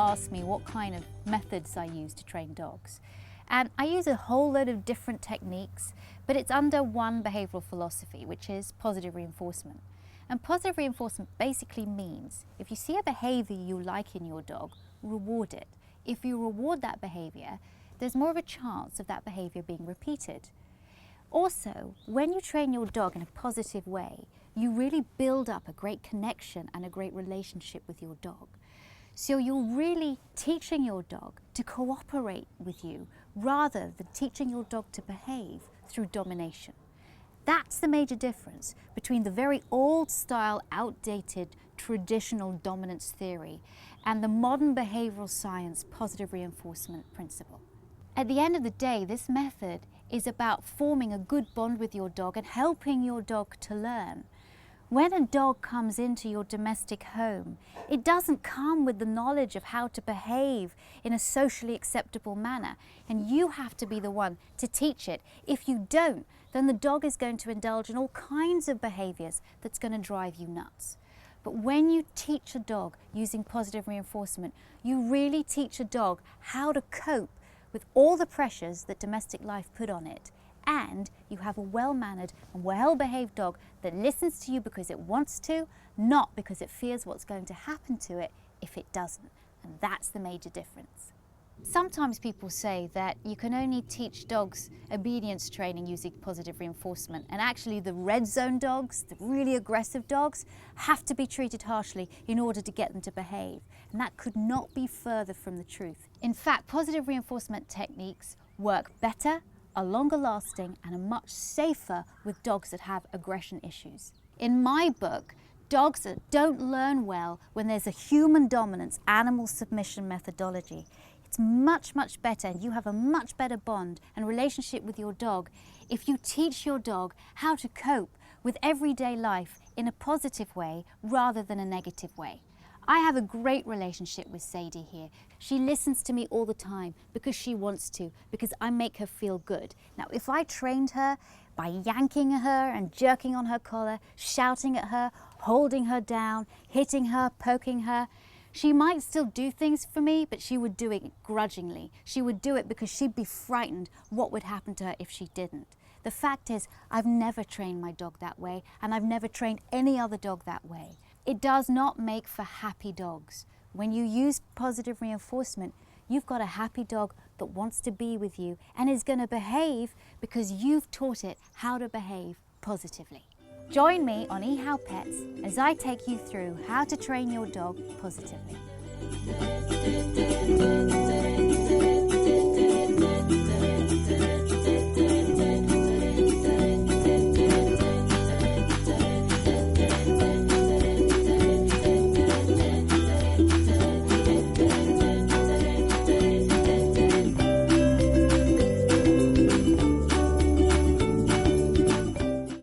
ask me what kind of methods I use to train dogs. And I use a whole load of different techniques, but it's under one behavioral philosophy, which is positive reinforcement. And positive reinforcement basically means if you see a behavior you like in your dog, reward it. If you reward that behavior, there's more of a chance of that behavior being repeated. Also, when you train your dog in a positive way, you really build up a great connection and a great relationship with your dog. So you're really teaching your dog to cooperate with you rather than teaching your dog to behave through domination. That's the major difference between the very old style, outdated, traditional dominance theory and the modern behavioral science positive reinforcement principle. At the end of the day, this method is about forming a good bond with your dog and helping your dog to learn. When a dog comes into your domestic home, it doesn't come with the knowledge of how to behave in a socially acceptable manner, and you have to be the one to teach it. If you don't, then the dog is going to indulge in all kinds of behaviors that's going to drive you nuts. But when you teach a dog using positive reinforcement, you really teach a dog how to cope with all the pressures that domestic life put on it. And you have a well-mannered and well-behaved dog that listens to you because it wants to, not because it fears what's going to happen to it if it doesn't. And that's the major difference. Sometimes people say that you can only teach dogs obedience training using positive reinforcement, and actually the red zone dogs, the really aggressive dogs, have to be treated harshly in order to get them to behave. And that could not be further from the truth. In fact, positive reinforcement techniques work better, are longer lasting, and are much safer with dogs that have aggression issues. In my book, dogs that don't learn well when there's a human dominance, animal submission methodology. It's much, much better, and you have a much better bond and relationship with your dog if you teach your dog how to cope with everyday life in a positive way rather than a negative way. I have a great relationship with Sadie here. She listens to me all the time because she wants to, because I make her feel good. Now, if I trained her by yanking her and jerking on her collar, shouting at her, holding her down, hitting her, poking her, she might still do things for me, but she would do it grudgingly. She would do it because she'd be frightened what would happen to her if she didn't. The fact is, I've never trained my dog that way, and I've never trained any other dog that way. It does not make for happy dogs. When you use positive reinforcement, you've got a happy dog that wants to be with you and is going to behave because you've taught it how to behave positively. Join me on eHow Pets as I take you through how to train your dog positively.